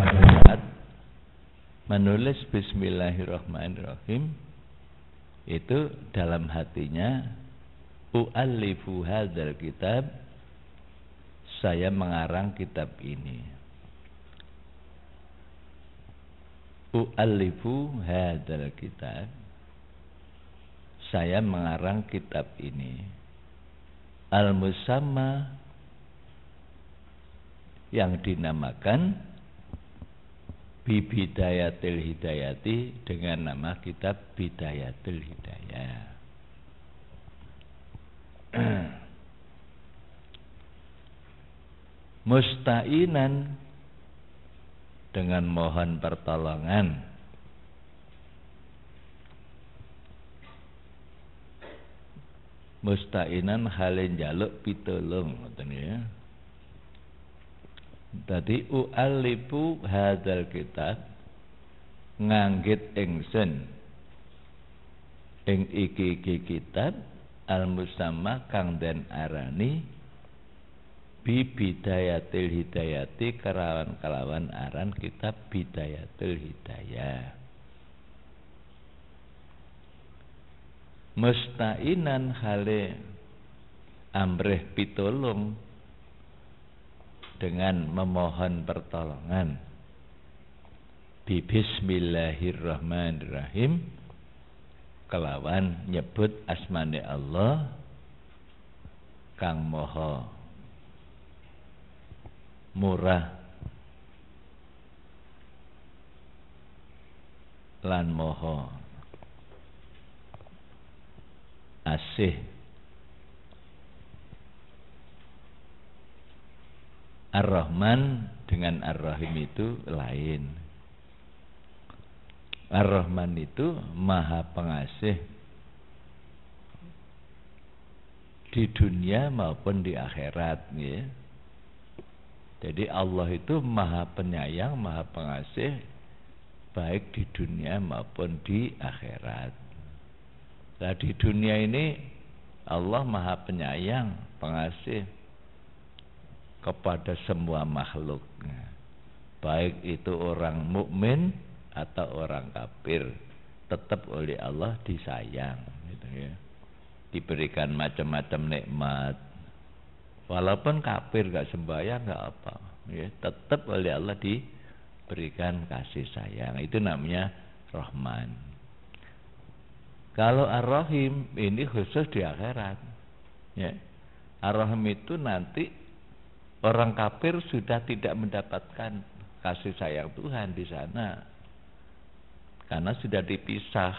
pada saat menulis Bismillahirrahmanirrahim itu dalam hatinya, u'allifu hadzal kitab, saya mengarang kitab ini. U'allifu hadzal kitab, saya mengarang kitab ini. Al-musamma, yang dinamakan Bidayatil Hidayati, dengan nama kitab Bidayatil Hidayah. Musta'inan, dengan mohon pertolongan. Musta'inan hale njaluk pitulung, ngoten ya. Dadi u'allifu hadzal kitab, nganggit ingsun ing iki kitab al-musamma kang den arani Bidayatil Hidayati, kelawan aran kitab Bidayatil Hidayah. Musta'inan hale amrih pitulung, dengan memohon pertolongan. Bismillahirrahmanirrahim, kelawan nyebut asmane Allah kang moho murah lan moho asih. Ar-Rahman dengan Ar-Rahim itu lain. Ar-Rahman itu maha pengasih di dunia maupun di akhirat, ya. Jadi Allah itu maha penyayang, maha pengasih, baik di dunia maupun di akhirat. Nah, di dunia ini Allah maha penyayang, pengasih kepada semua makhluk, baik itu orang mukmin atau orang kafir, tetap oleh Allah disayang, gitu ya. Diberikan macam-macam nikmat, walaupun kafir gak sembahyang gak apa, ya, tetap oleh Allah diberikan kasih sayang. Itu namanya Rahman. Kalau Ar-Rahim ini khusus di akhirat, ya. Ar-Rahim itu nanti orang kafir sudah tidak mendapatkan kasih sayang Tuhan di sana, karena sudah dipisah.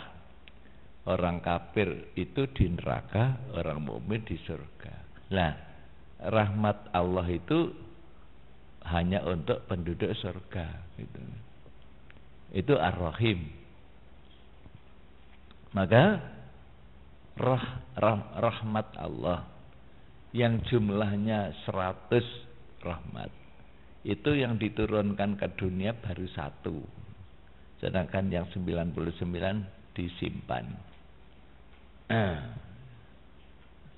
Orang kafir itu di neraka, orang mukmin di surga. Nah, rahmat Allah itu hanya untuk penduduk surga, gitu. Itu Ar-Rahim. Maka rahmat Allah yang jumlahnya 100 rahmat itu yang diturunkan ke dunia baru 1, sedangkan yang 99 disimpan,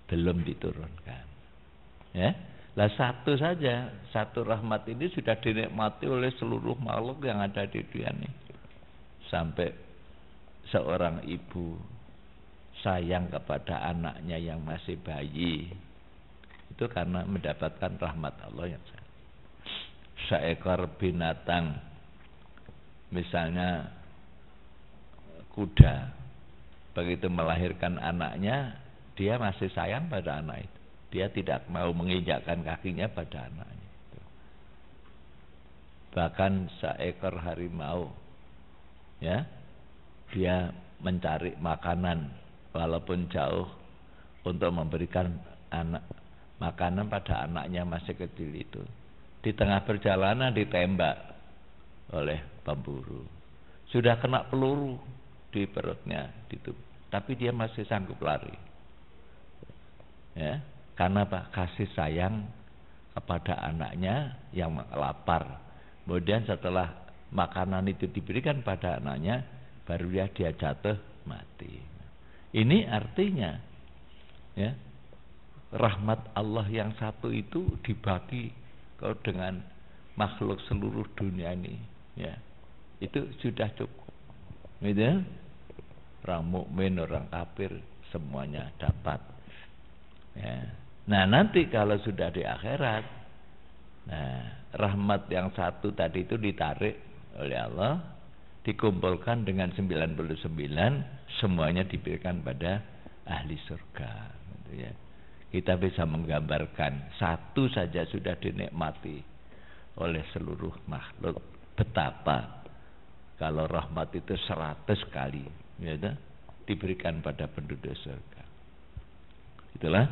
belum diturunkan, ya. Lah 1 saja, 1 rahmat ini sudah dinikmati oleh seluruh makhluk yang ada di dunia ini. Sampai seorang ibu sayang kepada anaknya yang masih bayi, itu karena mendapatkan rahmat Allah yang besar. Seekor binatang, misalnya kuda, begitu melahirkan anaknya, dia masih sayang pada anak itu. Dia tidak mau menginjakkan kakinya pada anaknya. Bahkan seekor harimau, ya, dia mencari makanan walaupun jauh untuk memberikan makanan pada anaknya masih kecil itu. Di tengah perjalanan ditembak oleh pemburu. Sudah kena peluru di perutnya, tapi dia masih sanggup lari. Ya, karena apa? Kasih sayang kepada anaknya yang lapar. Kemudian setelah makanan itu diberikan pada anaknya, baru dia jatuh mati. Ini artinya, ya, rahmat Allah yang 1 itu dibagi dengan makhluk seluruh dunia ini. Ya, itu sudah cukup. Gitu. Orang mukmin, orang kafir semuanya dapat. Ya. Nah, nanti kalau sudah di akhirat, nah, rahmat yang satu tadi itu ditarik oleh Allah, dikumpulkan dengan 99, semuanya diberikan pada ahli surga. Gitu ya. Kita bisa menggambarkan satu saja sudah dinikmati oleh seluruh makhluk. Betapa kalau rahmat itu 100 kali gitu, diberikan pada penduduk surga. Itulah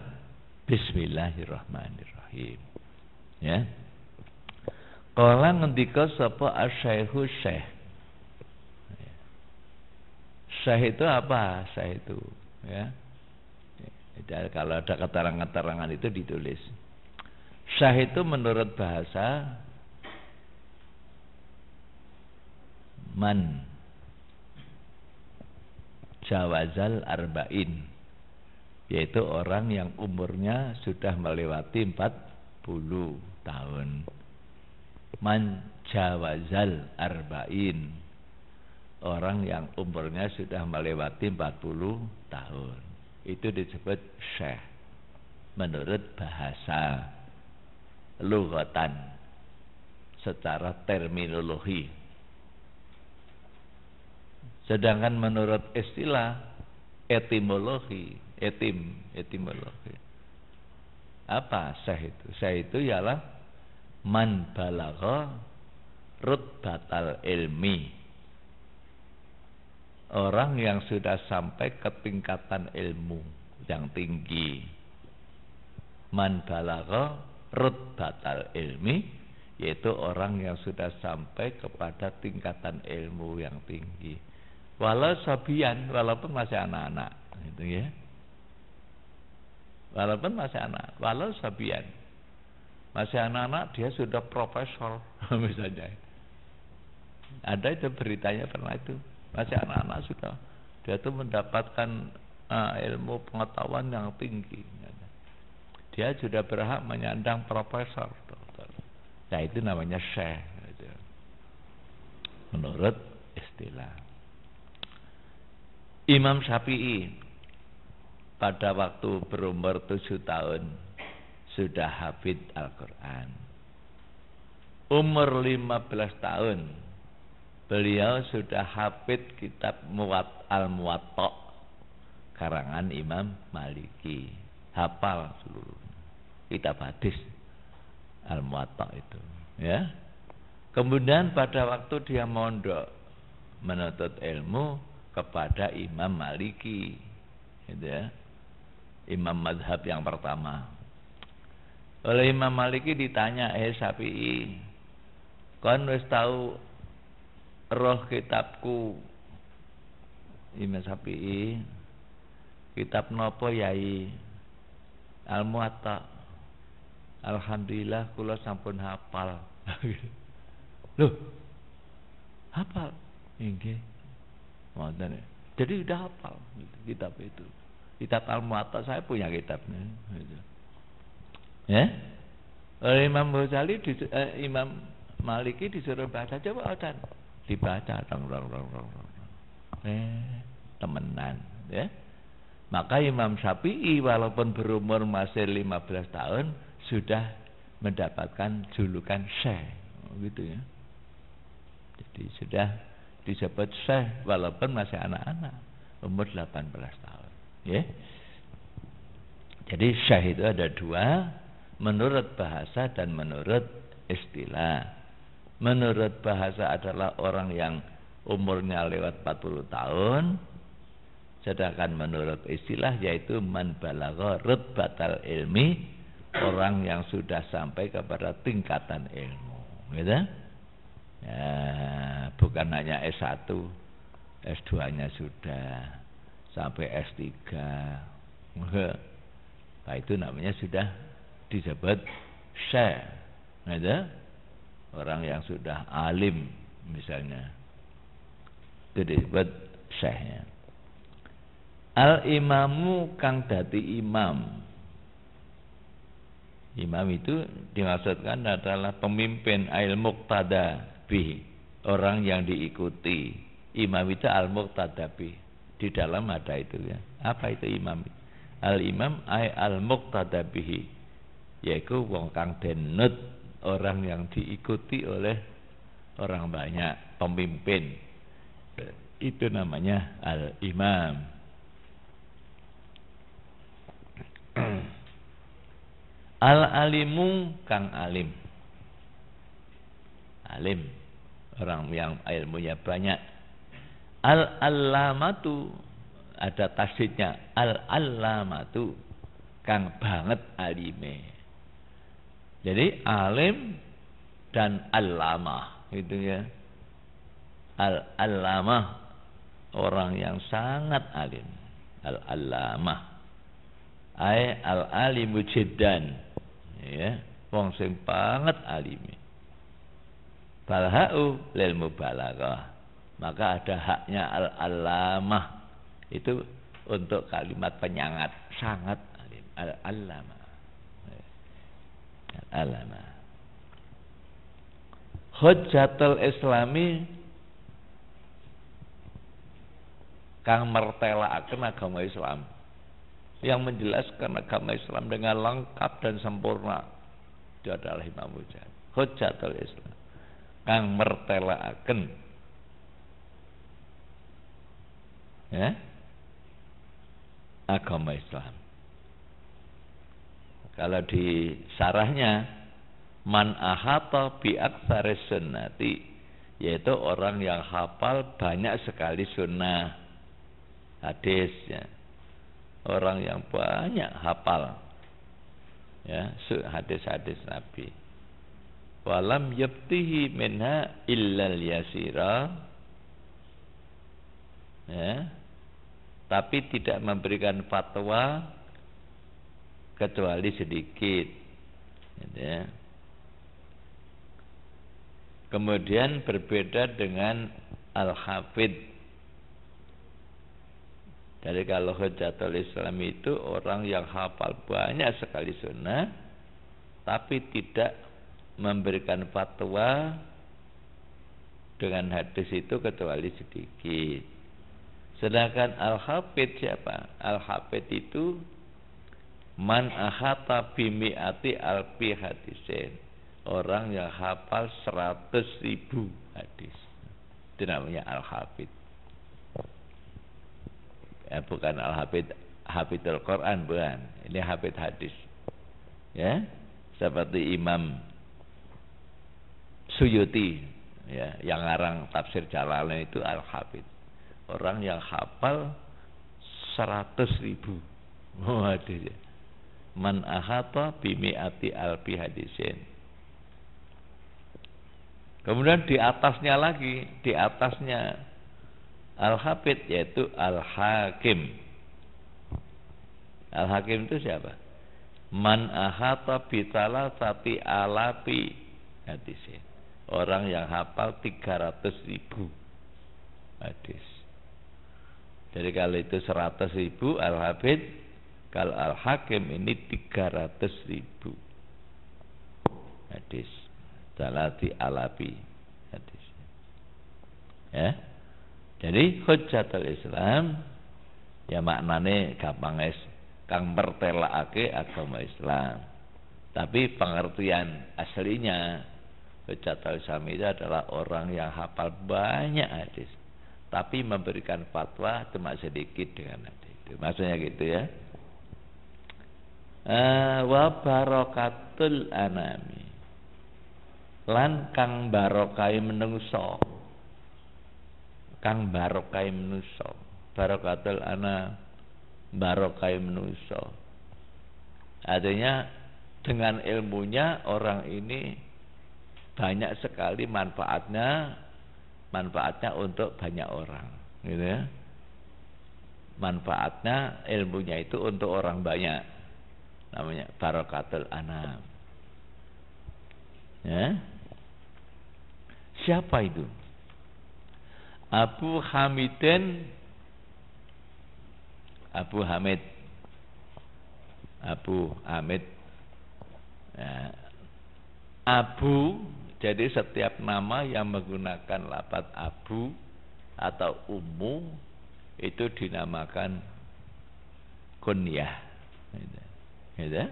Bismillahirrahmanirrahim. Ya. Kala ngendika sapa asy-syaikhu syekh. Syekh itu apa? Syekh itu, ya. Jadi kalau ada keterangan-keterangan itu ditulis. Syekh itu menurut bahasa man jawazal arba'in, yaitu orang yang umurnya sudah melewati 40 tahun. Man jawazal arba'in, orang yang umurnya sudah melewati 40 tahun. Itu disebut syekh menurut bahasa lughatan, secara terminologi. Sedangkan menurut istilah etimologi, etimologi, apa syekh itu? Syekh itu ialah man balagha rutbatal ilmi, orang yang sudah sampai ke tingkatan ilmu yang tinggi. Man balagha rutbatal ilmi, yaitu orang yang sudah sampai kepada tingkatan ilmu yang tinggi. Walau sabian, walaupun masih anak-anak, gitu ya. Walaupun masih anak, walau sabian, masih anak-anak, dia sudah profesor misalnya. Ada itu beritanya, pernah itu, masih anak-anak sudah, dia tuh mendapatkan ilmu pengetahuan yang tinggi. Dia sudah berhak menyandang profesor, dokter. Nah, itu namanya syekh, gitu. Menurut istilah. Imam Syafi'i pada waktu berumur 7 tahun sudah hafid Al-Quran. Umur 15 tahun beliau sudah hafid kitab Al-Muwatta karangan Imam Maliki. Hafal seluruh kitab hadis Al-Muwatta itu, ya. Kemudian pada waktu dia mondok menuntut ilmu kepada Imam Maliki, gitu ya, imam madhab yang pertama. Oleh Imam Maliki ditanya, Syafi'i, kon wis tahu roh kitabku? Imam Syafi'i, kitab nopo yai? Al-Muwatta. Alhamdulillah kula sampun hafal. Loh, hafal? Nggih. Jadi udah hafal gitu, kitab itu. Kitab Al-Muwatta saya punya kitabnya gitu. Ya? Oleh Imam Ghazali Imam Maliki disuruh baca, coba dan dibaca dong. Temenan, ya. Maka Imam Syafi'i walaupun berumur masih 15 tahun sudah mendapatkan julukan syekh, gitu ya. Jadi sudah disebut syekh walaupun masih anak-anak, umur 18 tahun, ya. Jadi syekh itu ada dua, menurut bahasa dan menurut istilah. Menurut bahasa adalah orang yang umurnya lewat 40 tahun, sedangkan menurut istilah yaitu man balagha rutbatal ilmi, orang yang sudah sampai kepada tingkatan ilmu, gitu. Ya, bukan hanya S1, S2-nya sudah sampai S3. Nah, itu namanya sudah disebut syekh, gitu. Orang yang sudah alim misalnya, itu disebut syekhnya. Al-imamu kang dadi imam. Imam itu dimaksudkan adalah pemimpin, ail muqtada bih, orang yang diikuti. Imam itu al-muqtadabi. Di dalam ada itu ya. Apa itu imam? Al-imam ay al-muqtadabihi, yaitu wong kang denut, orang yang diikuti oleh orang banyak, pemimpin. Itu namanya al-imam. Al-alimu kang alim. Alim, orang yang ilmunya banyak. Al-allamatu, ada tasdidnya, al-allamatu, kang banget alime. Jadi alim dan allamah gitu ya. Al-allamah, orang yang sangat alim. Al-allamah ay al-alimu jiddan, ya, wong sing banget alime. Balha'u lil mubalaghah, maka ada haknya al-allamah itu untuk kalimat penyangat, sangat alim. Al-allamah, al-allamah. Hujjatul islami, kang mertelaaken agama Islam, yang menjelaskan agama Islam dengan lengkap dan sempurna, itu adalah Imam Mujahid. Hujjatul Islam, kang mertelaaken, ya, agama Islam. Kalau di sarahnya, man ahata bi aktsaris sunnati, yaitu orang yang hafal banyak sekali sunnah, hadis, ya. Orang yang banyak hafal, ya, hadis-hadis Nabi. Walam yabtihi minha illal yasira, ya, tapi tidak memberikan fatwa kecuali sedikit, ya. Kemudian berbeda dengan al-hafidh. Jadi kalau Hujjatul Islam itu orang yang hafal banyak sekali sunnah, tapi tidak memberikan fatwa dengan hadis itu kecuali sedikit. Sedangkan al-hafidh siapa? Al-hafidh itu man ahata bimi'ati alfi hadisin, orang yang hafal 100.000 hadis. Itu namanya al-hafidh. Ya, bukan al-hafidh hafidhul Quran, bukan. Ini hafidh hadis. Ya, seperti Imam Suyuti, ya, yang ngarang tafsir Jalalain itu al-hafidh. Orang yang hafal 100.000 hadis. Man ahata bimi'ati alfi hadisin. Kemudian di atasnya lagi, di atasnya al-hafidh yaitu al-hakim. Al-hakim itu siapa? Man ahata bitala sati alapi hadisin. Orang yang hafal 300.000 hadis. Jadi kalau itu 100.000 al-hafidh, kalau al-hakim ini 300.000 hadis. Salati alapi hadis. Ya. Jadi Hujjatul Islam, ya maknane gampang es, kang mertelaake agama Islam. Tapi pengertian aslinya Hujjatul Islam itu adalah orang yang hafal banyak hadis, tapi memberikan fatwa cuma sedikit dengan hadis itu. Maksudnya gitu ya. Wa barakatul anami, lan kang barokai menungso, kang barokai menungso, barakatul ana, barokai menungso. Artinya dengan ilmunya orang ini banyak sekali manfaatnya untuk banyak orang, gitu ya. Manfaatnya ilmunya itu untuk orang banyak, namanya barakatul anam. Ya. Siapa itu? Abu Hamid, ya. Abu Jadi setiap nama yang menggunakan lafaz abu atau ummu itu dinamakan kunyah. Gitu.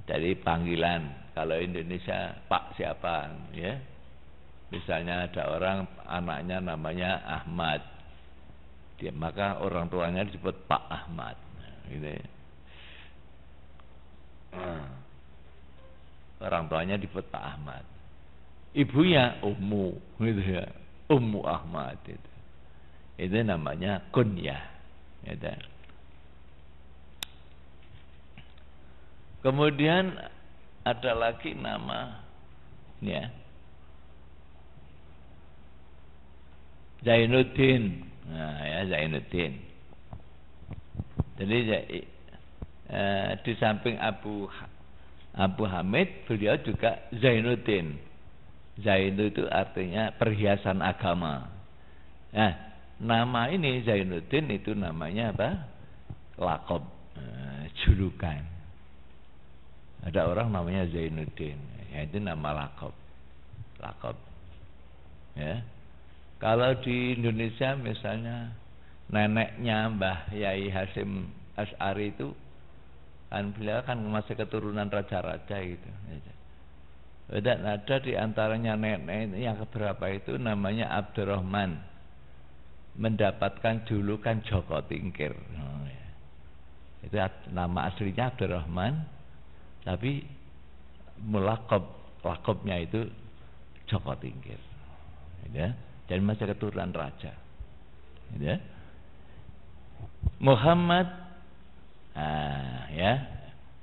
Dari panggilan. Kalau Indonesia Pak siapa, ya. Misalnya ada orang anaknya namanya Ahmad, maka orang tuanya disebut Pak Ahmad, gitu ya. Orang tuanya disebut Pak Ahmad. Ibunya Ummu, gitu ya. Ummu Ahmad itu. Itu namanya kunyah, gitu. Kemudian ada lagi nama, ya, Zainuddin. Nah, ya, Zainuddin. Jadi di samping Abu Hamid, beliau juga Zainuddin. Zain itu artinya perhiasan agama. Nah, nama ini Zainuddin itu namanya apa? Laqab, julukan. Ada orang namanya Zainuddin, ya, itu nama laqab. Laqab. Ya. Kalau di Indonesia misalnya neneknya Mbah Yai Hasyim Asy'ari itu kan beliau kan masih keturunan raja-raja gitu. Dan ada di antaranya nenek yang keberapa itu namanya Abdurrahman, mendapatkan julukan Joko Tingkir. Oh, ya. Itu nama aslinya Abdurrahman, tapi lakabnya itu Joko Tingkir. Ya. Dan masih keturunan raja, ya. Muhammad, ya,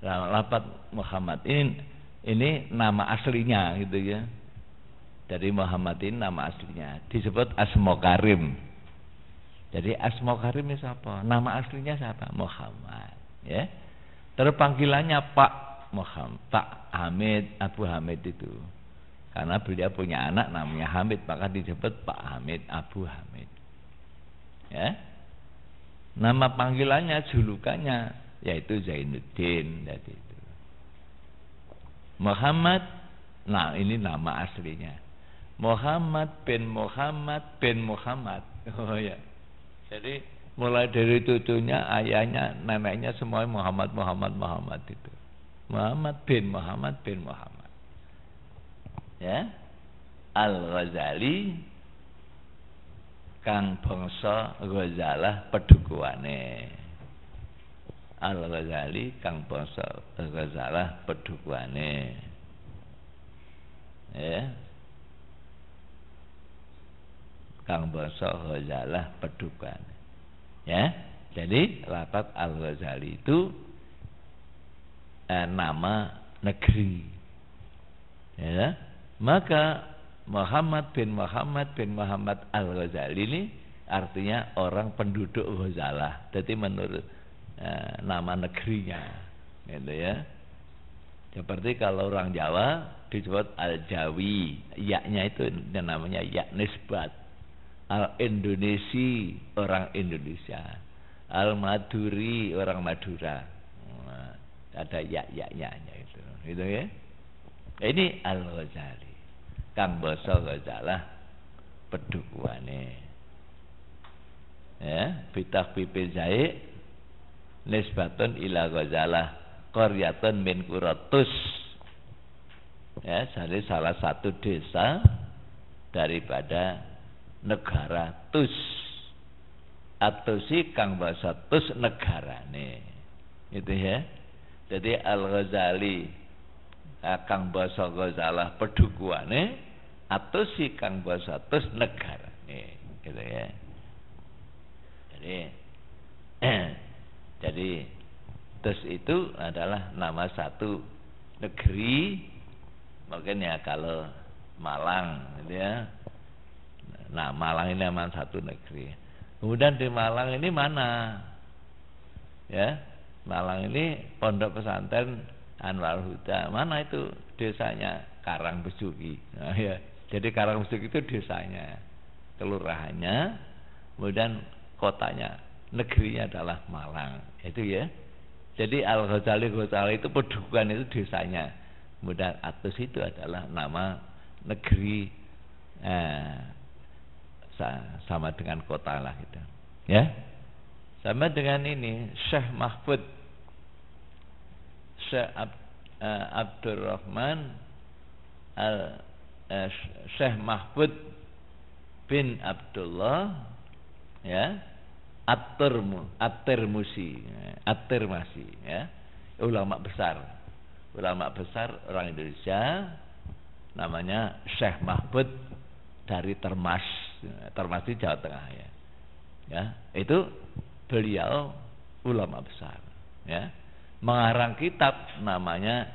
lafaz Muhammad ini nama aslinya, gitu ya. Dari Muhammad ini nama aslinya disebut Asma Karim. Jadi Asma Karim itu siapa? Nama aslinya siapa? Muhammad, ya. Terus panggilannya Pak Muhammad, Pak Hamid, Abu Hamid itu. Karena beliau punya anak namanya Hamid, maka disebut Pak Hamid, Abu Hamid. Ya. Nama panggilannya, julukannya yaitu Zainuddin tadi itu. Muhammad, nah ini nama aslinya. Muhammad bin Muhammad bin Muhammad. Oh ya. Jadi mulai dari cucunya, ayahnya, neneknya semua Muhammad itu. Muhammad bin Muhammad bin Muhammad. Ya, Al-Ghazali kang bangsa Ghazalah pedukuane. Al-Ghazali kang bangsa Ghazalah pedukuane. Ya, kang bangsa Ghazalah pedukuane. Ya, jadi lafaz Al-Ghazali itu nama negeri. Ya. Maka Muhammad bin Muhammad Al-Ghazali ini artinya orang penduduk Ghazalah. Jadi menurut nama negerinya, gitu ya. Seperti kalau orang Jawa disebut Al-Jawi, yaknya itu namanya yak nisbat. Al-Indonesi, orang Indonesia. Al-Maduri, orang Madura. Nah, ada yaknya itu, gitu ya. Ini Al-Ghazali kang basa Ghazalah pedukuane. Ya, bitah pipil Zaid nisbatun ila Ghazalah qaryatun min Quratus. Ya, jadi salah satu desa daripada negara Tus. Atusi kang basa Tus negarane. Itu ya. Jadi Al-Ghazali kang basa Ghazalah pedukuane, atau si kang basa Tus negarane, gitu ya. Jadi Tus itu adalah nama satu negeri. Mungkin ya kalau Malang, gitu ya. Nah, Malang ini nama satu negeri. Kemudian di Malang ini mana? Ya, Malang ini pondok pesantren Anwar Huda, mana itu desanya? Karangbesuki. Nah, ya. Jadi Karangbesuki itu desanya, kelurahannya, kemudian kotanya, negerinya adalah Malang. Itu ya. Jadi Al-Ghazali itu pedukuan itu desanya. Kemudian Atus itu adalah nama negeri sama dengan kota lah gitu. Ya. Sama dengan ini Syekh Mahfud Syekh Abdurrahman Syekh Mahfud bin Abdullah ya At-Tirmisi ya, ulama besar orang Indonesia, namanya Syekh Mahfud dari Termas di Jawa Tengah ya. Ya, itu beliau ulama besar ya, mengarang kitab namanya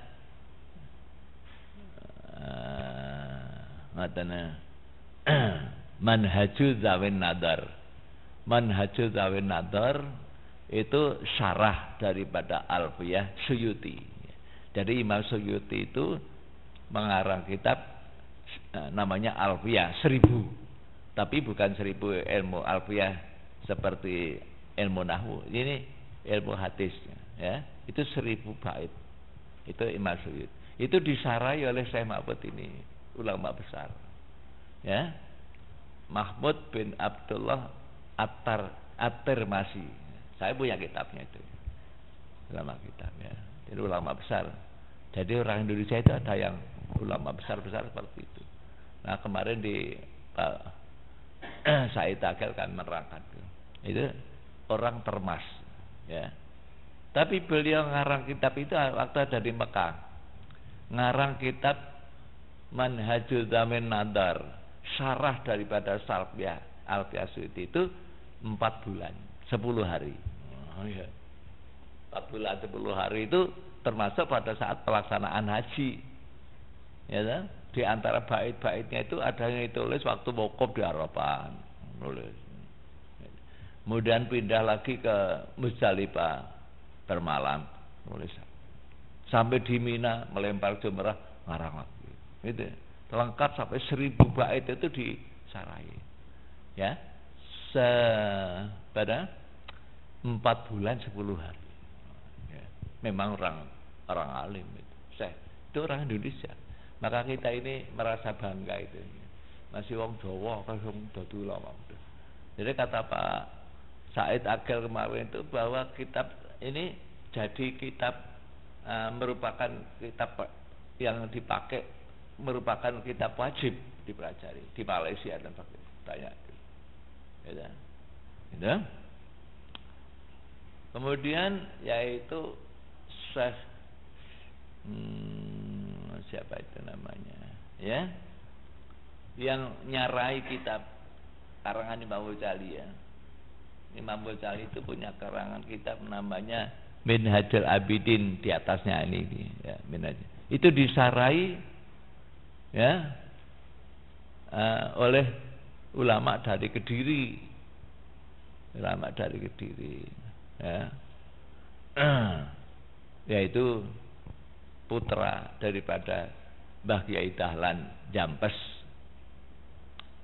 Manhajul Zawin Nadar. Manhajul Zawin Nadar itu syarah daripada Alfiyah Suyuti. Jadi Imam Suyuti itu mengarang kitab namanya Alfiyah 1000, tapi bukan 1000 ilmu Alfiyah seperti ilmu nahwu. Ini ilmu hadis ya. Itu 1000 bait. Itu Imam Suyuti. Itu disarai oleh Syekh Mahfud ini, ulama besar. Ya. Mahmud bin Abdullah At-Tirmisi. Saya punya kitabnya itu. Ulama kitabnya. Jadi ulama besar. Jadi orang Indonesia itu ada yang ulama besar-besar seperti itu. Nah, kemarin di Pak Said Akil kan menerangkan itu orang Termas ya. Tapi beliau ngarang kitab itu waktu ada di Mekah. Ngarang kitab Manhajul Zawin Nadar, syarah daripada Alfiyah Suyuti itu 4 bulan 10 hari. Oh iya. 4 bulan 10 hari itu termasuk pada saat pelaksanaan haji. Ya kan? Di antara bait-baitnya itu ada yang ditulis waktu wukuf di Arafah, nulis. Kemudian pindah lagi ke Muzdalifah bermalam, nulis. Sampai di Mina melempar jumrah, ngarang lagi. Gitu. Lengkap sampai 1000 bait itu disarai. Ya. Pada 4 bulan 10 hari. Ya. Memang orang alim itu. Itu orang Indonesia. Maka kita ini merasa bangga itu. Masih wong Jawa kan dadi ulama. Jadi kata Pak Said Akil kemarin itu bahwa kitab ini jadi kitab merupakan kitab yang dipakai, merupakan kitab wajib dipelajari di Malaysia dan banyak. Ya. Gitu. Kemudian yaitu Syekh siapa itu namanya ya, yang nyarai kitab karangan Imam Ghazali ya. Imam Ghazali itu punya karangan kitab namanya Minhajul Abidin, di atasnya ini ya, Minhajul. Itu disarai ya oleh ulama dari Kediri. Ulama dari Kediri ya. Yaitu putra daripada Mbah Kiai Dahlan Jampes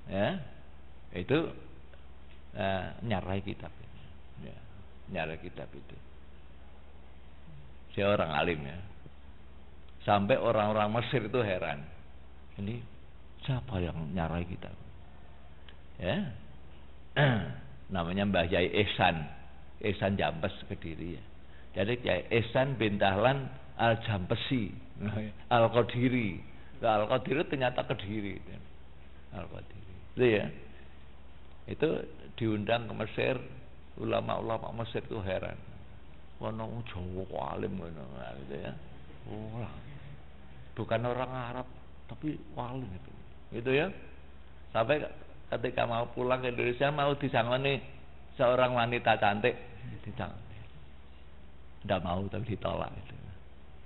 ya, itu nyarai kitab ya, nyarai kitab itu. Dia orang alim ya, sampai orang-orang Mesir itu heran, ini siapa yang nyarai kitab ya. Namanya Mbah Yai Ihsan Jampes Kediri ya. Jadi Kiai Ihsan bin Dahlan Al-Jampesi Al-Qadiri. Al-Qadiri ternyata Kediri. Al-Qadiri itu ya. Itu diundang ke Mesir, ulama-ulama Mesir itu heran. Ono Jawa alim ngono gitu ya. Oh, bukan orang Arab tapi alim itu. Gitu ya. Sampai ketika mau pulang ke Indonesia mau disangoni seorang wanita cantik, disangoni. Tidak mau tapi ditolak itu.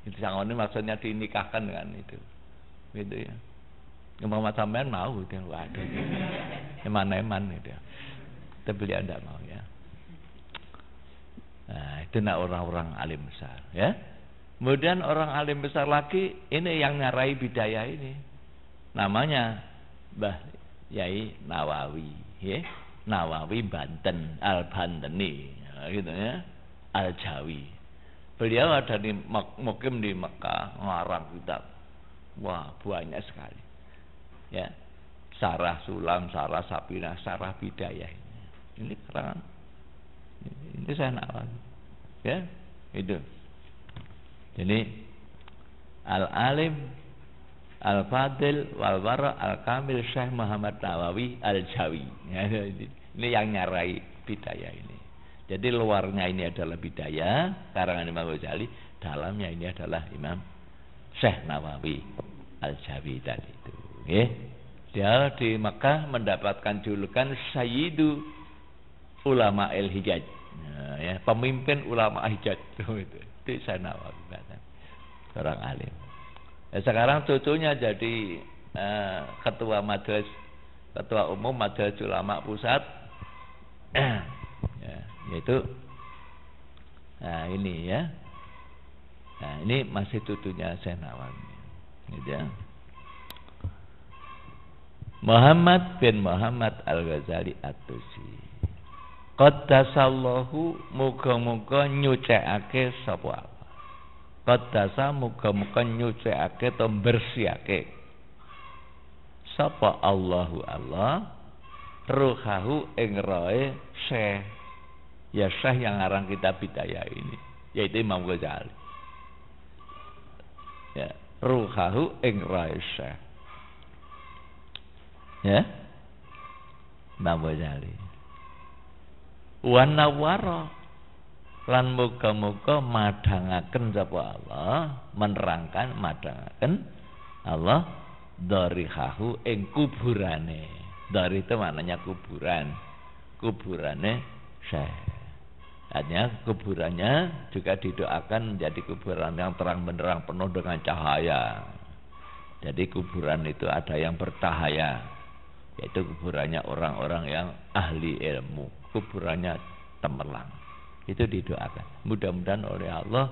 Itu sangon ini maksudnya dinikahkan dengan itu, gitu ya. Muhammad sampean mau gitu, waduh, eman-eman gitu ya. Tapi beliau tidak mau ya. Nah, itu orang-orang alim besar ya. Kemudian orang alim besar lagi ini yang nyarai bidayah ini, namanya Mbah Yai Nawawi, ya. Nawawi Banten, Al-Banteni, gitu ya, Al-Jawi. Beliau ada mukim di Mekah, ngarang kitab. Wah, banyak sekali. Ya. Sarah Sulam, Sarah Sapinah, Sarah Bidayah. Ini karangan ini saya Nawawi. Ya, itu. Jadi Al-Alim Al-Fadil Wal-Wara Al-Kamil Syekh Muhammad Nawawi Al-Jawi. Ya, ini yang nyarai Bidayah ini. Jadi luarnya ini adalah Bidayah karangan Imam Ghazali, dalamnya ini adalah Imam Syekh Nawawi Al-Jawi tadi itu. Okay. Dia di Mekah mendapatkan julukan Sayyidu Ulama Hijaz. Nah, ya, pemimpin ulama Hijaz itu Syekh Nawawi, seorang alim. Ya, sekarang cucunya jadi ketua majelis, ketua umum Majelis Ulama Pusat. Ya, yaitu nah ini ya. Nah, ini masih cucunya Syekh Nawawi. Gitu ya. Muhammad bin Muhammad Al-Ghazali At-Tusi. Qaddasallahu muga-muga nyucikake sapa Allah. Qaddasa muga-muga nyucikake to bersihake sapa Allahu Allah ruhahu ing roe Syekh. Ya Syekh yang ngarang kitab Bidayah ini, yaitu Imam Ghazali. Ya, ruhahu ing roe Syekh. Ya, Imam Ghazali. Wa nawwara lan muga-muga madhangaken sapa Allah, menerangkan madhangaken Allah darihahu ing kuburane. Dari itu maknanya kuburan. Kuburane Syekh. Artinya kuburannya juga didoakan menjadi kuburan yang terang benderang penuh dengan cahaya. Jadi kuburan itu ada yang bercahaya, yaitu kuburannya orang-orang yang ahli ilmu, kuburannya cemerlang. Itu didoakan. Mudah-mudahan oleh Allah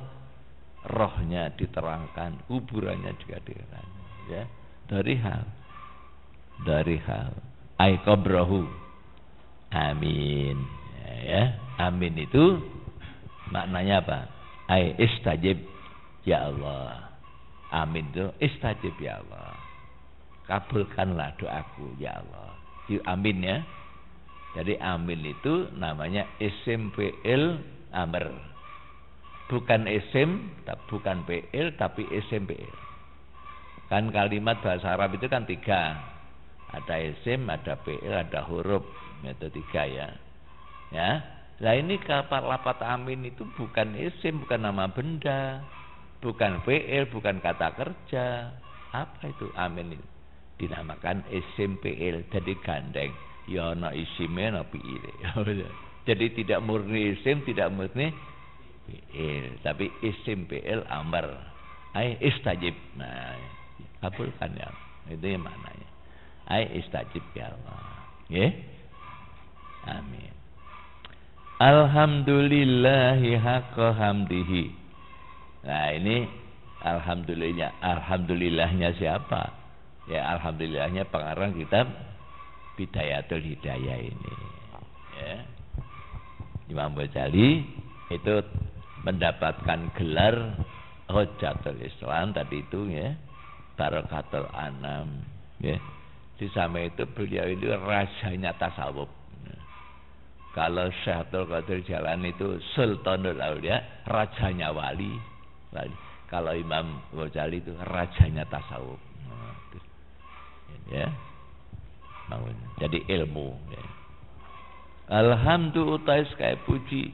rohnya diterangkan, kuburannya juga diterangkan. Ya, dari hal ai qabrahu. Amin. Ya, amin itu maknanya apa? Ai istajib ya Allah. Amin itu istajib ya Allah. Kabulkanlah doaku ya Allah. Amin ya. Jadi amin itu namanya isim fi'il amr. Bukan isim, bukan fi'il, tapi isim fi'il. Kan kalimat bahasa Arab itu kan 3. Ada isim, ada fi'il, ada huruf. Itu 3 ya. Ya. Nah ini lafaz amin itu bukan isim, bukan nama benda, bukan fi'il, bukan kata kerja. Apa itu amin itu? Dinamakan isim fi'il, jadi gandeng. Ya ana isime ana fi'ile. Jadi tidak murni isim, tidak murni fi'il, tapi isim fi'il amr. Ai istajib. Nah, kabulkan ya. Itu yang maknanya. Ai istajib ya Allah. Nggih. Amin. Alhamdulillahi haqqa hamdihi. Nah, ini alhamdulillahnya siapa? Ya, alhamdulillahnya pengarang kitab Bidayatul Hidayah ini. Ya. Imam Ghazali itu mendapatkan gelar Hujjatul Islam tadi itu ya, Barakatul Anam ya. Di samping itu beliau itu rajanya tasawuf. Kalau Syekh Abdul Qadir Jailani itu Sultanul Aulia, rajanya wali. Kalau Imam Ghazali itu rajanya tasawuf. Ya. Jadi ilmu ya. Alhamdulillah utais kaya puji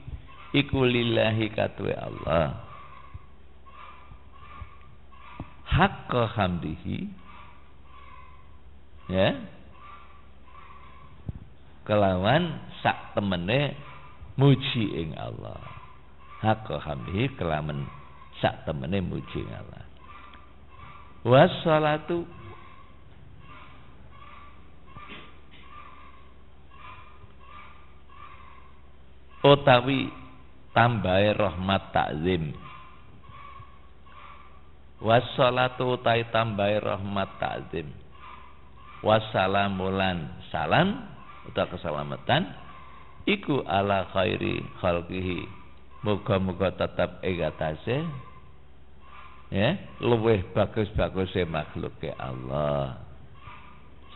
iku lillahi katwe Allah. Haqqa hamdihi ya. Kelawan sak temene muji ing Allah. Haqqa hamdihi kelawan sak temene muji ing Allah. Wassalatu utawi tambahe rahmat takzim. Wassalatu utai tambahe rahmat takzim. Wassalamulan salam utawa keselamatan iku ala khairi khalqihi. Moga-moga tetap ing atase ya luweh bagus-baguse makhluke Allah.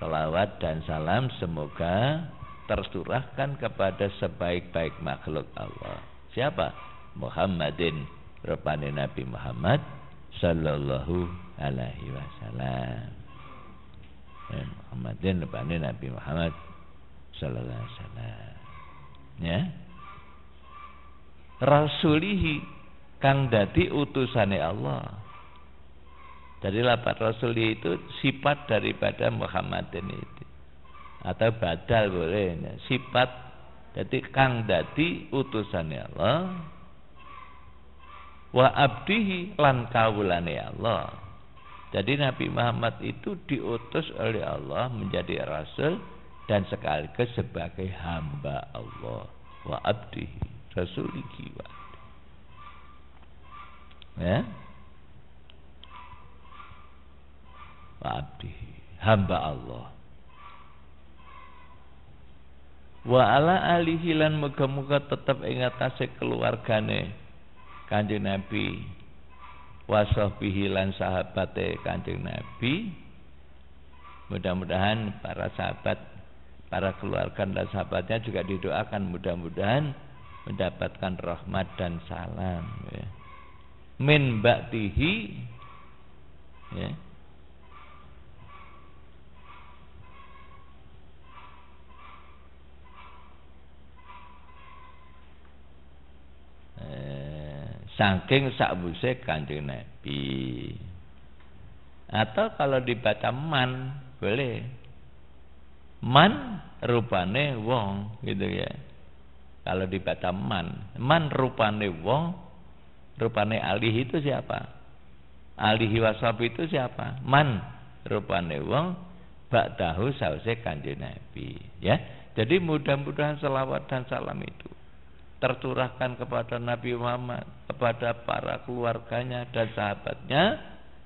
Salawat dan salam semoga tercurahkan kepada sebaik-baik makhluk Allah. Siapa? Muhammadin, rupane Nabi Muhammad sallallahu alaihi wasallam. Muhammadin, rupane Nabi Muhammad sallallahu alaihi wasallam. Ya. Rasulihi, kang dadi utusane Allah. Jadi lafaz Rasuli itu sifat daripada Muhammadin itu, atau badal boleh. Sifat jadi kang dadi utusane Allah, wa abdihi lan kawulane Allah. Jadi Nabi Muhammad itu diutus oleh Allah menjadi rasul dan sekaligus sebagai hamba Allah. Wa abdihi, rasulihi wa abdihi. Ya. Abdihi, hamba Allah. Wa ala alihi lan muga-muga tetap ing atase keluargane Kanjeng Nabi, wa sahbihi lan sahabate Kanjeng Nabi. Mudah-mudahan para sahabat, para keluarga dan sahabatnya juga didoakan mudah-mudahan mendapatkan rahmat dan salam, ya. Min ba'dihi, ya. Saking sakwise Kanjeng Nabi. Atau kalau dibaca man boleh. Man rupane wong, gitu ya. Kalau dibaca man rupane wong, rupane alih itu siapa? Alihi wasab itu siapa? Man rupane wong, ba'dahu sause Kanjeng Nabi, ya. Jadi mudah-mudahan selawat dan salam itu tercurahkan kepada Nabi Muhammad, kepada para keluarganya dan sahabatnya,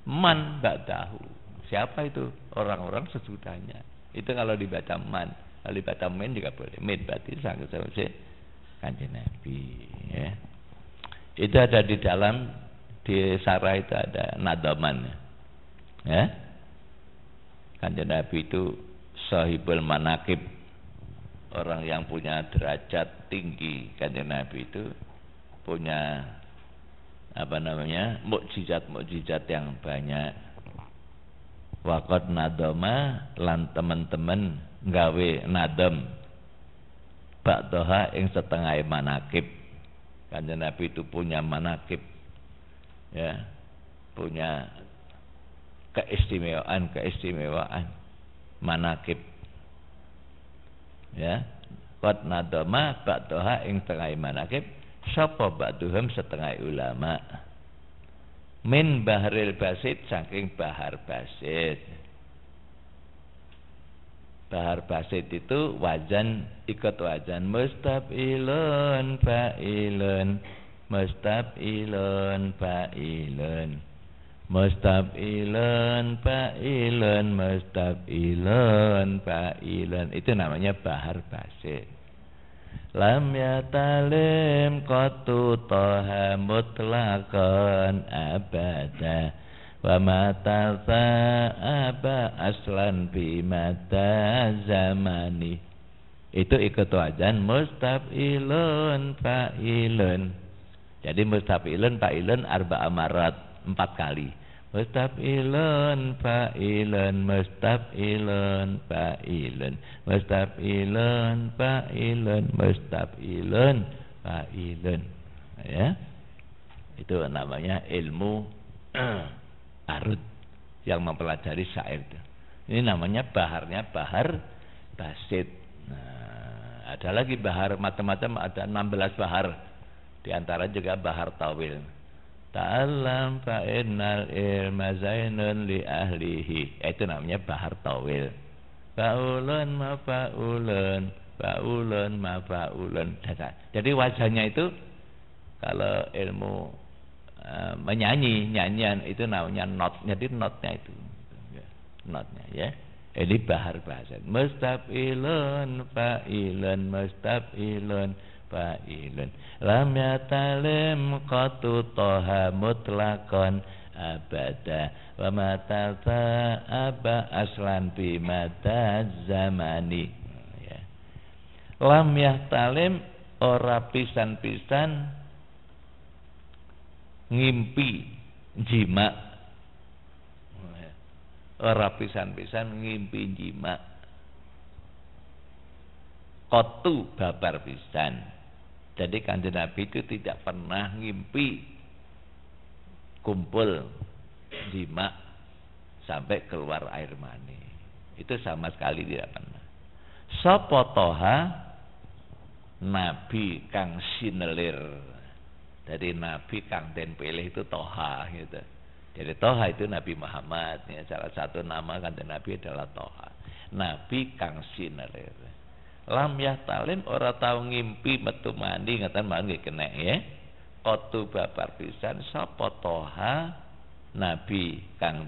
man ba'dahu. Siapa itu? Orang-orang sesudahnya. Itu kalau dibaca man. Kalau dibaca min juga boleh. Min berarti sanggup-sanggup Kanjeng Nabi, ya. Itu ada di dalam, di sarah itu ada nadaman, ya. Kanjeng Nabi itu sahibul manaqib, orang yang punya derajat tinggi. Kanjeng Nabi itu punya mukjizat-mukjizat yang banyak. Waqad nadama lan teman-teman nggawe nadam ba'daha ing setengah manaqib. Kanjeng Nabi itu punya manaqib, ya, punya keistimewaan manaqib, ya. Qad nadama ba'daha ing setengah manaqib sapa ba'duhum setengah ulama min bahril basit, saking bahar basit. Bahar basit itu wazan, ikut wazan mustaf'ilun fa'ilun, mustaf'ilun fa'ilun, mustaf'ilun fa'ilun, mustaf'ilun fa'ilun. Itu namanya bahar basit. Lam yatalim qatu toha mutlaqan abada wa matasa aba aslan bimata zamani. Itu ikut wajan mustaf'ilun fa'ilun. Jadi mustaf'ilun fa'ilun arba'a marat, 4 kali. Mustaf'ilun fa'ilun, mustaf'ilun fa'ilun, mustaf'ilun fa'ilun, mustaf'ilun fa'ilun, ya. Itu namanya ilmu arud yang mempelajari syair itu. Ini namanya baharnya bahar basit. Nah, ada lagi bahar macam-macam, ada 16 bahar. Di antara juga bahar tawil. Ta'allam fa innal ilma zainun li ahlihi. Itu namanya bahar tawil. Fa'ulun mafa'ulun, fa'ulun mafa'ulun. Jadi wajahnya itu kalau ilmu menyanyi, nyanyian itu namanya not. Jadi notnya itu, notnya, ya. Ini bahar bahasa. Mustaf'ilun fa'ilun, mustaf'ilun fa'ilun. Lam yatalim qatu toha mutlaqan abada wa mata aba aslan bi mata zamani. Ya. Lam yahtalim ora pisan-pisan ngimpi jima, ora pisan-pisan ngimpi jima, kotu babar pisan. Jadi Kanjeng Nabi itu tidak pernah ngimpi kumpul jima sampai keluar air mani, itu sama sekali tidak pernah. Sapa toha nabi kang sinelir. Dari nabi kang den pilih itu toha gitu. Jadi toha itu Nabi Muhammad ya, salah satu nama Kanjeng Nabi adalah toha, nabi kang sinelir. Lam yahtalim ora tau ngimpi metu mandi ngaten mangke kena ya. Kotu babar pisan sapa toha nabi kang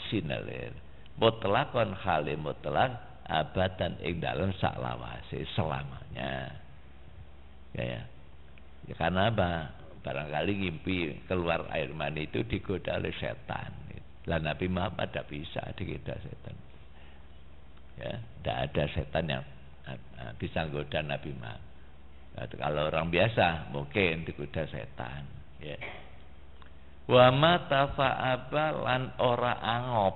sinelir. Mutlakon halim mutlak abadan ing dalem saklawase selamanya. Ya. Ya karena apa? Barangkali ngimpi keluar air mani itu digoda oleh setan. Lah Nabi Muhammad tidak bisa digoda setan. Ya, tidak ada setan yang bisa goda Nabi Muhammad. Kalau orang biasa mungkin digoda setan. Ya. Wa ma tafa'aba lan ora angop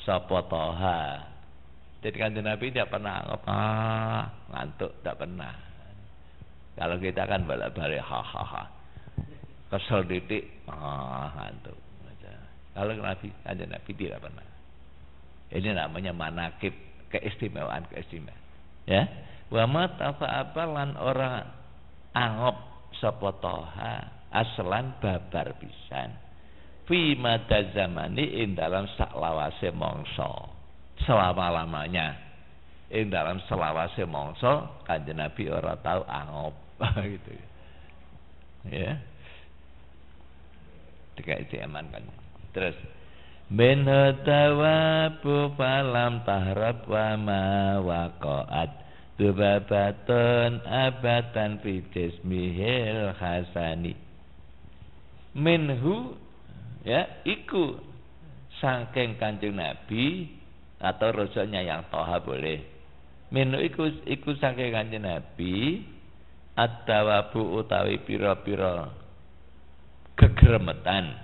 sapa toha. Jadi Kanjeng Nabi tidak pernah angop, ngantuk tidak pernah. Kalau kita kan balik-balik hahaha, kesel titik, ngantuk. Kalau Nabi, Kanjeng Nabi tidak pernah. Ini namanya manakib, keistimewaan. Ya, wa ma tafa'aba lan ora angop sapa toha aslan babar pisan. Fi madza zamani ing dalam saklawase mangsa. Selama-lamanya ing dalam selawase mangsa Kanjeng Nabi ora tahu angop gitu ya. Dikai diaman kan. Terus min tawabu falam tahrab wa ma waqa'at tubabatun abatan fi jismihil hasani. Minhu ya iku saking Kanjeng Nabi atau rasulnya yang toha boleh. Minhu iku saking Kanjeng Nabi at-tawabu utawi pira-pira gegremetan.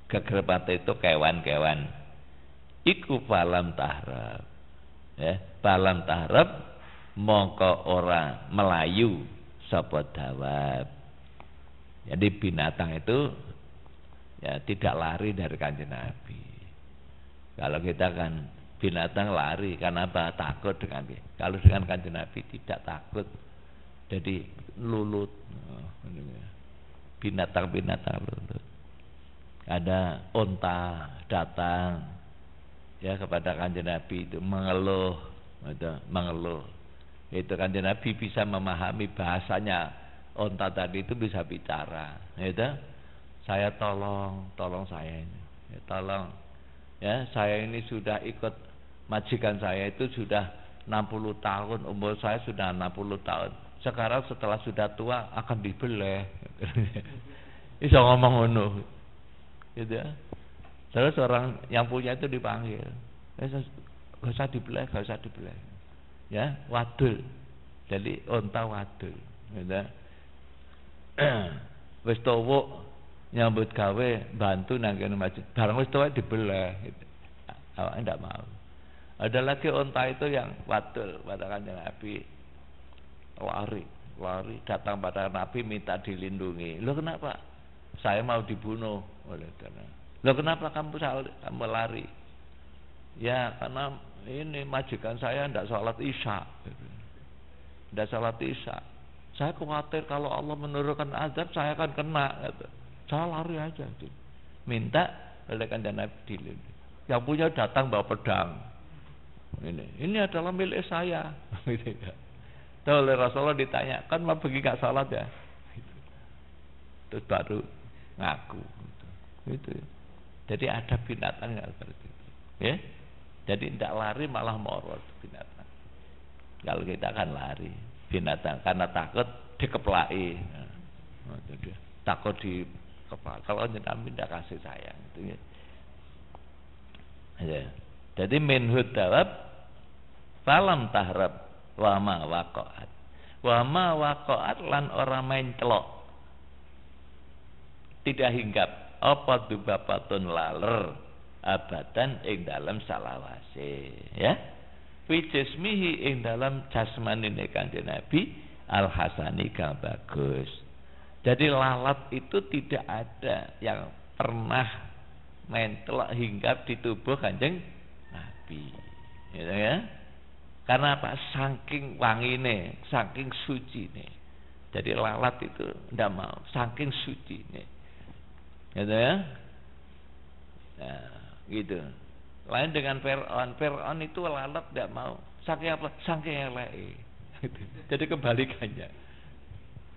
Gegremetan itu kewan-kewan. Iku falam tahrab. Ya, falam tahrab mongko ora melayu sapa dawab. Jadi binatang itu ya tidak lari dari Kanjeng Nabi. Kalau kita kan binatang lari karena apa? Takut dengan dia. Kalau dengan Kanjeng Nabi tidak takut. Jadi lulut. Binatang-binatang lulut. Ada unta datang ya kepada Kanjeng Nabi itu mengeluh, mengeluh. Itu Kanjeng Nabi bisa memahami bahasanya unta tadi itu, bisa bicara. Itu saya tolong saya ini. Ya, tolong. Ya, saya ini sudah ikut majikan saya itu sudah 60 tahun, umur saya sudah 60 tahun. Sekarang setelah sudah tua akan dibeleh. Bisa ngomong ngono. Gitu ya. Terus orang yang punya itu dipanggil. Gak usah dibeleh, gak usah dibeleh. Ya, wadul. Jadi unta wadul. Gitu. Wis tuwuk nyambut gawe bantu nang kene masjid. Barang wis tuwuk dibeleh gitu. Awak ndak mau. Ada lagi unta itu yang wadul pada Kanjeng Nabi. Lari datang pada Nabi minta dilindungi. Loh kenapa? Saya mau dibunuh oleh karena. Loh kenapa kamu lari? Ya karena ini majikan saya tidak sholat isya. Tidak sholat isya. Saya khawatir kalau Allah menurunkan azab saya akan kena. Gitu. Saya lari aja. Gitu. Minta oleh Kanjeng Nabi dilindungi. Yang punya datang bawa pedang. Ini adalah milik saya. Terus oleh Rasulullah ditanya, kan mau pergi gak salat ya? Terus baru ngaku. Gitu. Jadi ada binatang yang seperti itu. Ya? Jadi tidak lari malah morot binatang. Kalau kita kan lari binatang karena takut dikeplai. Takut di kepala. Kalau Nabi tidak kasih sayang gitu ya. Ya. Jadi minhu dawab falam tahrab wa ma waqa'at. Wa ma waqa'at lan ora main celok. Tidak hinggap apa dubabatun laler abadan ing dalam salawase ya. Fi jismihi ing dalam jasmanine Kanjeng Nabi al hasani kang bagus. Jadi lalat itu tidak ada yang pernah mentelok hinggap di tubuh Kanjeng Nabi. Gitu ya. Karena apa? Saking wangine, saking sucine. Jadi lalat itu tidak mau, saking sucine. Gitu ya. Nah, gitu. Lain dengan Fir'aun. Fir'aun itu lalat tidak mau. Saking apa? Saking eleke. Gitu. Jadi kebalikannya.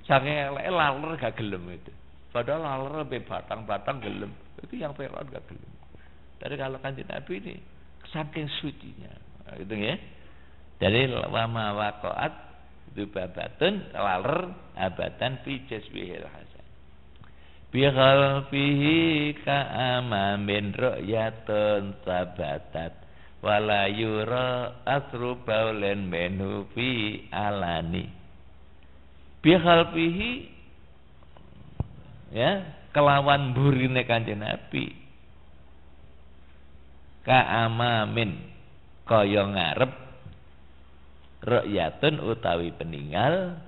Saking eleke laler gak gelem itu. Padahal laler lebih batang-batang gelem. Itu yang Fir'aun gak gelem. Tapi kalau Kanjeng Nabi ini saking sucinya. Nah, gitu ya. Jadi wama waqa'at dubabatun laler abadan fi jasbihil hasan. Bi khalfihi ka'amamin ru'yatun sabatat wala yura asru baulen minhu fi alani. Bi khalfihi ya kelawan burine Kanjeng Nabi ka'amamin kaya ngarep ru'yatun utawi peninggal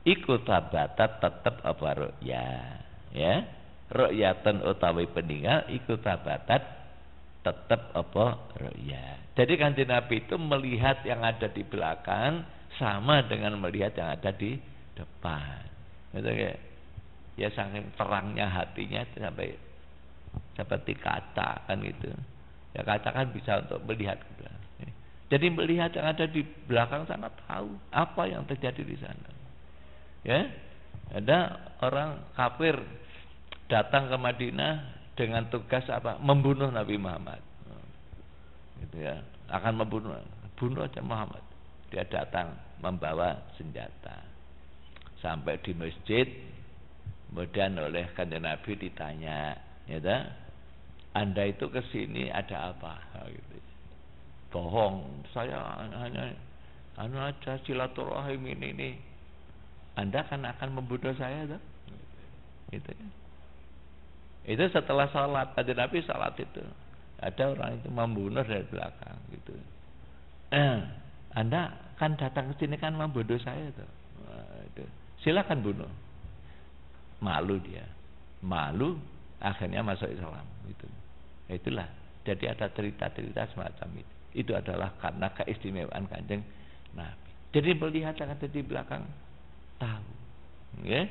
iku tabatat tetep apa ru'ya ya ru'yatun utawi peninggal iku tabatat tetep apa ru'ya. Jadi Kanjeng Nabi itu melihat yang ada di belakang sama dengan melihat yang ada di depan gitu ya. Ya saking terangnya hatinya sampai seperti kaca kan gitu ya. Kaca kan bisa untuk melihat ke belakang. Jadi melihat yang ada di belakang sana, tahu apa yang terjadi di sana. Ya, ada orang kafir datang ke Madinah dengan tugas apa? Membunuh Nabi Muhammad. Gitu ya, akan bunuh aja Muhammad. Dia datang membawa senjata. Sampai di masjid, kemudian oleh Kanjeng Nabi ditanya, ya, Anda itu ke sini ada apa? Gitu. Bohong, saya hanya aja silaturahim ini. Anda kan akan membunuh saya tuh. Gitu. Itu setelah sholat, Kanjeng Nabi sholat itu. Ada orang itu membunuh dari belakang gitu. Anda kan datang ke sini kan membunuh saya tuh. Itu. Silakan bunuh. Malu dia. Malu akhirnya masuk Islam gitu. Itulah. Jadi ada cerita-cerita semacam itu. Itu adalah karena keistimewaan Kanjeng Nabi. Jadi melihat yang ada di belakang tahu. Ya.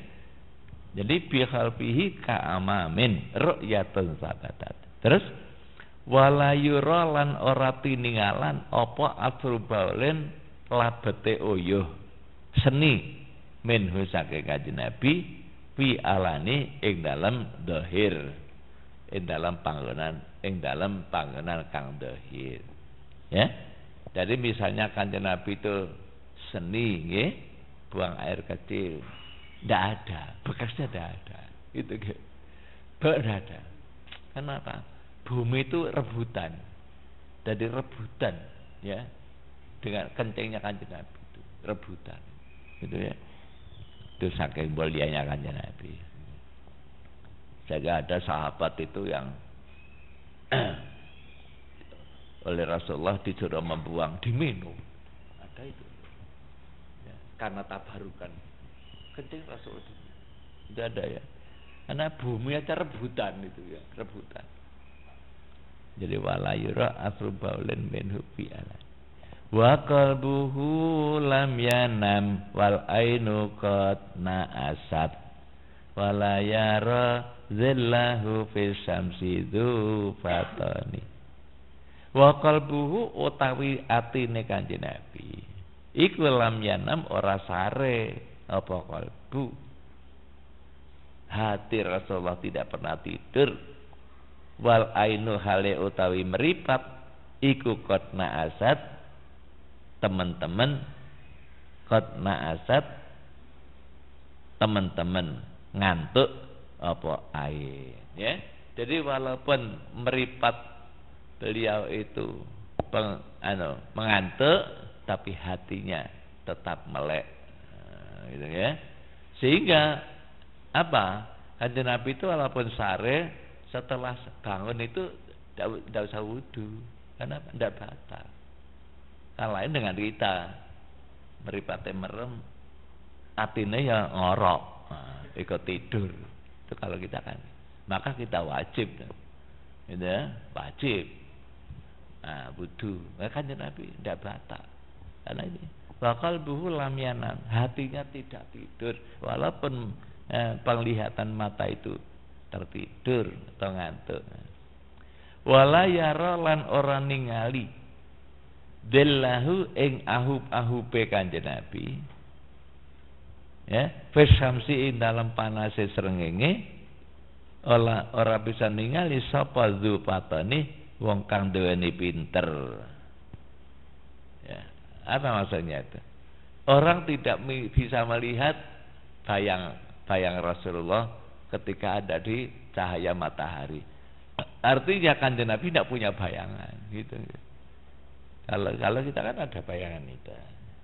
Jadi bi khalfihi ka'amamin ru'yatun sabatat. Terus wala yura lan ora tiningalan apa asrubaulen labete uyuh seni minhu saking Kanjeng Nabi fi alani ing dalam dhahir. Ing dalam panggonan kang dhahir. Ya, jadi misalnya Kanjeng Nabi itu seni, nggih, buang air kecil, tidak ada, bekasnya tidak ada, itu, tidak ada. Kenapa? Bumi itu rebutan, jadi rebutan, ya, dengan kencingnya Kanjeng Nabi itu rebutan, gitu ya. Itu saking mulianya Kanjeng Nabi. Sehingga ada sahabat itu yang oleh Rasulullah disuruh membuang, diminum. Ada itu. Ya, karena tabarukan. Kencing Rasulullah itu ada ya. Karena bumi aja rebutan itu ya, rebutan. Jadi wala yura asrubaulen minhu fi ala. Wa qalbuhu lam yanam wal ainu qad na'asat wala yara zillahu fi syamsi dzu fatani. Wa qalbuhu utawi atine Kanjeng Nabi iku lam yanam ora sare apa kalbu. Hati Rasulullah tidak pernah tidur. Wal ainu hale utawi meripat iku qatna asad teman-teman qatna asad teman-teman ngantuk apa ain, ya. Jadi walaupun meripat beliau itu mengantuk, tapi hatinya tetap melek, gitu ya. Sehingga apa? Kanjeng Nabi itu walaupun sare setelah bangun itu tidak usah wudhu, karena tidak batal. Kan lain dengan kita meripate merem, atine ya ngorok, ikut tidur. Itu kalau kita kan, maka kita wajib, gitu ya, wajib. Wudhu. Kanjeng Nabi tidak batal. Karena ini bakal buhu lam yanam, hatinya tidak tidur, walaupun penglihatan mata itu tertidur atau ngantuk. Wala yara lan ora ningali dellahu ing ahub-ahube Kanjeng Nabi, ya, fesamsi ing dalam panase srengenge, ora bisa ningali sapa dzupatani wong kang duweni pinter. Ya, apa maksudnya itu? Orang tidak bisa melihat bayang Rasulullah ketika ada di cahaya matahari. Artinya Kanjeng Nabi tidak punya bayangan, gitu. Kalau kita kan ada bayangan itu,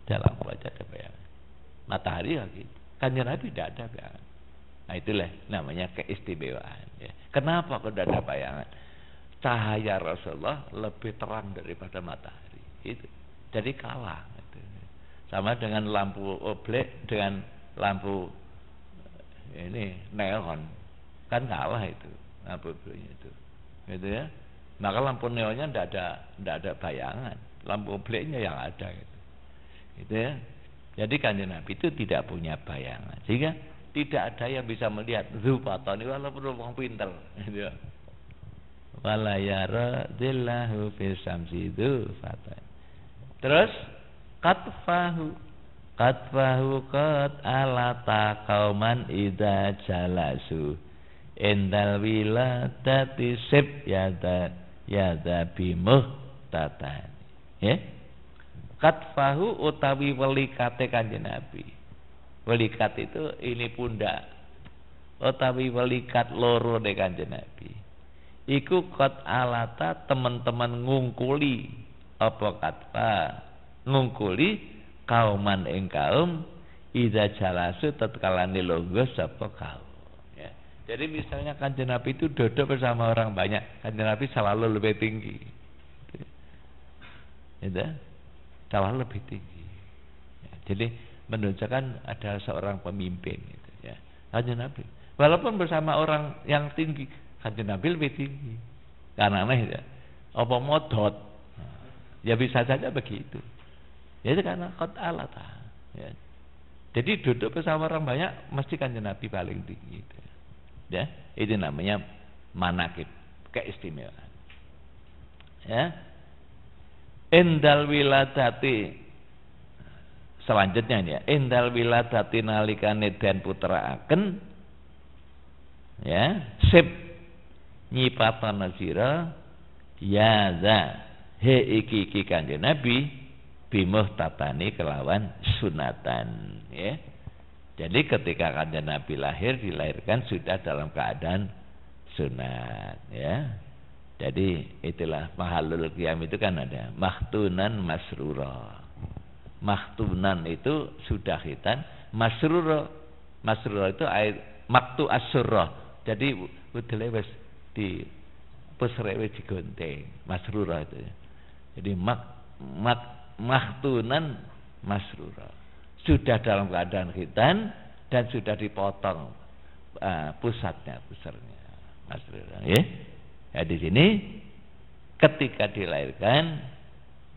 dalam wajah ada bayangan. Matahari lagi, Kanjeng Nabi tidak ada bayangan. Nah itulah namanya keistimewaan. Ya. Kenapa kok tidak ada bayangan? Cahaya Rasulullah lebih terang daripada matahari. Itu. Jadi kalah. Gitu. Sama dengan lampu oblek dengan lampu ini neon, kan kalah itu lampu obleknya itu. Gitu ya. Maka lampu neonnya tidak ada bayangan, lampu obleknya yang ada gitu. Gitu ya. Jadi Kanjeng Nabi itu tidak punya bayangan, sehingga tidak ada yang bisa melihat dzupatani walaupun orang pinter, gitu ya. Wala yara dhillahu fi samsi dzufatan. Terus qad alata qauman idza jalasu endal wiladati sib yada bimuhtatan, ya. Qadfahu utawi welikate Kanjeng Nabi. Welikat itu ini pundak, utawi welikat loro de Kanjeng Nabi. Iku qad alata teman-teman ngungkuli apa katfa ngungkuli kauman ing kaum idza jalasu tatkala nilonggo sapa kaum. Jadi misalnya Kanjeng Nabi itu duduk bersama orang banyak, Kanjeng Nabi selalu lebih tinggi, gitu, selalu lebih tinggi. Jadi menunjukkan ada seorang pemimpin, gitu, ya. Kanjeng Nabi, walaupun bersama orang yang tinggi, Kanjeng Nabi lebih tinggi. Karena aneh, ya, apa modot, ya bisa saja begitu. Jadi karena qad alata, ya. Jadi duduk bersama orang banyak, mesti Kanjeng Nabi paling tinggi, gitu. Ya, itu namanya manakib, keistimewaan. Ya. Endal wiladati, selanjutnya ini ya, endal wiladati nalikane den putraaken, ya, sip nyipatana sira ya za he iki Kanjeng Nabi bimuhtatani kelawan sunatan, ya. Jadi ketika Kanjeng Nabi dilahirkan sudah dalam keadaan sunat, ya. Jadi itulah mahalul qiyam itu kan ada mahtunan masrura. Mahtunan itu sudah khitan, masrura itu maktu asurrah. Jadi udele wis di pusrewe digonteng, masrura itu. Jadi mahtunan masrura. Sudah dalam keadaan khitan dan sudah dipotong pusarnya, masrura, ya. Ya, di sini ketika dilahirkan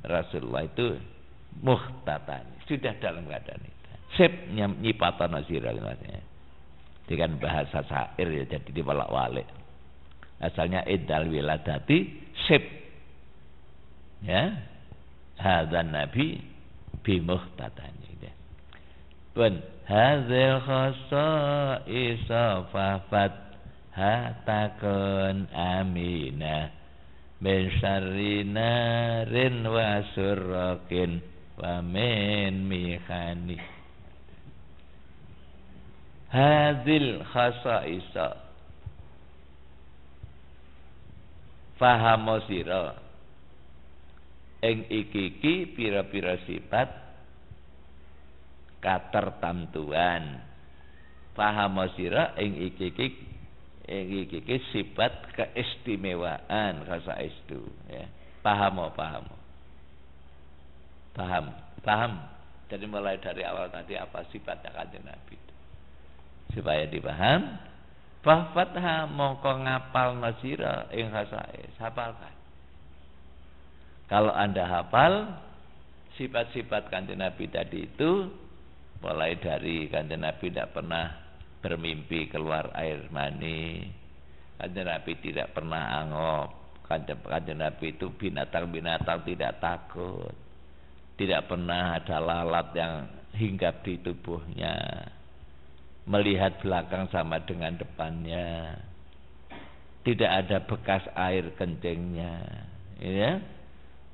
Rasulullah itu muhtatan, sudah dalam keadaan itu. Sip nyipatan nasira, maksudnya. Dengan bahasa syair, ya, jadi diwalak-walik. Asalnya idal wiladati sip, ya, hadzan nabi bimuhtatan. Pun hadzal khasa'isa fafat hatakun aminah min syarri narin wa surrakin wa min mihani. Hadzil khasa'isa, pahamo sira ing iki pira-pira sifat katertamtuan. Pahamo sira ing iki sifat keistimewaan khasais itu ya. Paham. Jadi mulai dari awal tadi apa sifatnya Kanjeng Nabi itu. Supaya dipaham, fahfatha mongko ngapalna sira ing khasais, hafalkan. Kalau Anda hafal sifat-sifat Kanjeng Nabi tadi itu, mulai dari Kanjeng Nabi tidak pernah bermimpi keluar air mani, Kanjeng Nabi tidak pernah angop, Kanjeng Nabi itu binatang-binatang tidak takut, tidak pernah ada lalat yang hinggap di tubuhnya, melihat belakang sama dengan depannya, tidak ada bekas air kencingnya, ya.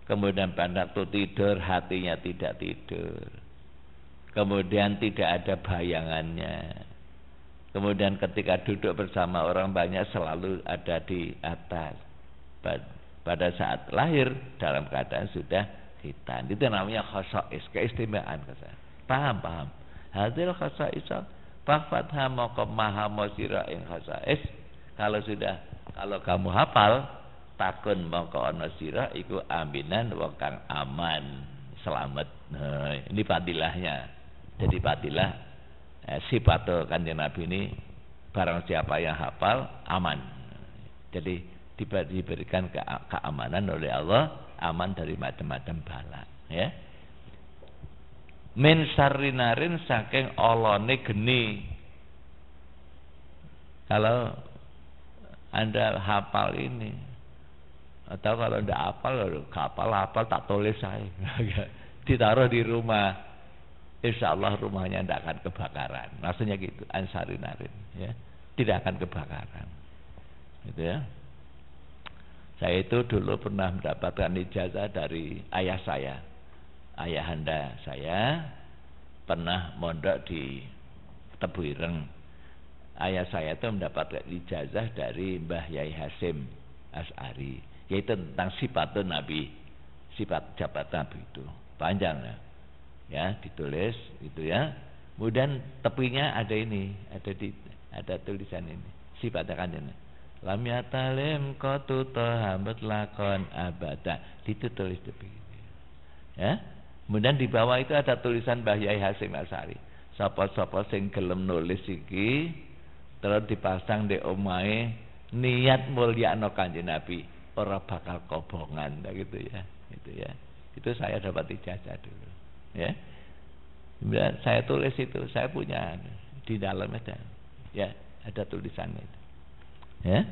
Kemudian pada waktu tidur hatinya tidak tidur, kemudian tidak ada bayangannya, kemudian ketika duduk bersama orang banyak selalu ada di atas. Pada saat lahir dalam keadaan sudah hitam. Itu namanya khasais, keistimewaan. Paham. Hadil khasais fahfatha moko mahamo sira ing khasais. Kalau kamu hafal takun moko ana sira iku aminan wong kang aman, selamat. Nah, ini fadilahnya. Jadi fadilah sifat Kanjeng Nabi ini barang siapa yang hafal aman. Jadi diberikan keamanan oleh Allah, aman dari macam-macam bala, ya. Min sarinarin saking olone geni. Kalau Anda hafal ini, atau kalau tidak hafal tak tulis saya, ditaruh di rumah, insya Allah rumahnya tidak akan kebakaran. Maksudnya gitu, ansarinarin, ya, tidak akan kebakaran, gitu ya. Saya itu dulu pernah mendapatkan ijazah dari ayah saya. Ayahanda saya pernah mondok di Tebuireng. Ayah saya itu mendapatkan ijazah dari Mbah Yai Hasim Asy'ari, yaitu tentang sifatun Nabi, sifat jabat Nabi itu. Panjang ya, ditulis gitu ya. Kemudian tepinya ada ini, ada tulisan ini, sifatnya Kanjeng. Lam yatalim qatu tahabat lakon abada, ditulis tepi. Ya. Kemudian di bawah itu ada tulisan Mbah Yai Hasim Asy'ari. Sapa-sapa sing gelem nulis iki terus dipasang di omahe niat mulyakno Kanjeng Nabi, ora bakal kobongan gitu ya. Gitu ya. Itu saya dapat ijazah dulu. Ya. Kemudian saya tulis itu, saya punya di dalam ada. Ya, ada tulisannya itu. Ya,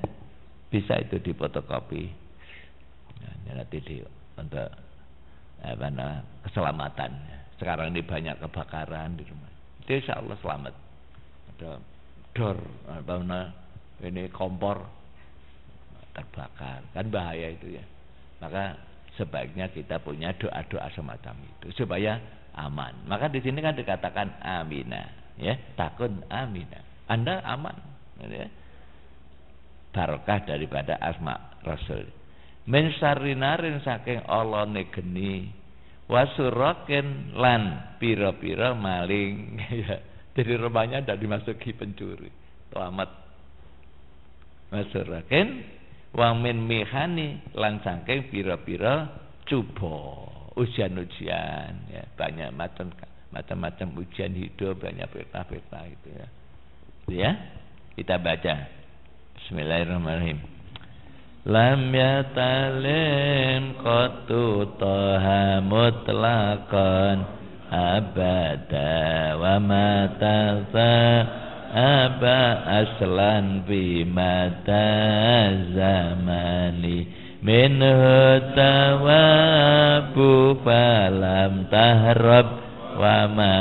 bisa itu difotokopi. Nah, nanti untuk keselamatan. Sekarang ini banyak kebakaran di rumah. Itu insya Allah selamat. Ada dor, ini kompor terbakar, kan bahaya itu ya. Maka sebaiknya kita punya doa-doa semacam itu supaya aman. Maka di sini kan dikatakan amina, ya, takun amina. Anda aman, ya. Barokah daripada asma Rasul. Min sarinarin saking olone geni, wasuraken lan pira-pira maling. Jadi rumahnya tidak dimasuki pencuri. Selamat. Wasuraken wa min mihani lan saking pira-pira cuba, ujian-ujian, ya, banyak macam-macam ujian hidup, banyak peta-peta itu ya. Ya, kita baca. Bismillahirrahmanirrahim. Lam yatalim qatu taha mutlaqan abada wa matasa aba aslan bi mata zamani minhu tawabu falam tahrab wa ma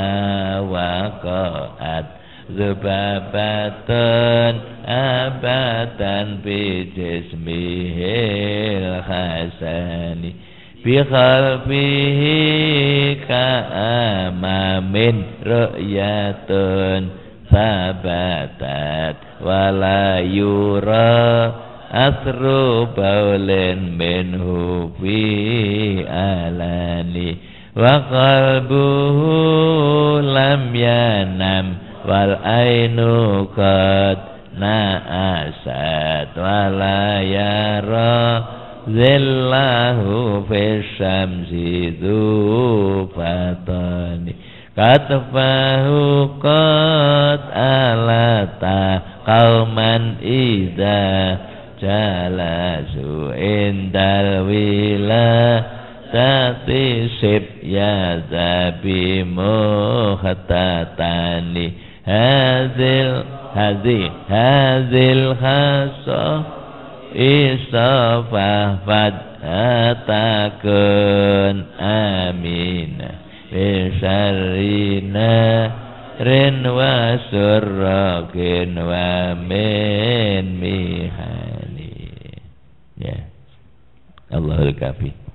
waqa'at zubabatun abatan bi jismihil hasani bi qalbihi ka'amamin ru'yatun sabatat wala yura asru baulin minhu fi alani wa qalbuhu lam yanam wal ainu qad na'asat wala yara zillahu fi syamsi dzufatani katfahu qad alata qauman idza jalasu indal wilayati sib ya zabi muhtatani hazil khasa isafafat atakun amina bisarina rin wa surrakin wa min mihani. Ya, Allahul kafi.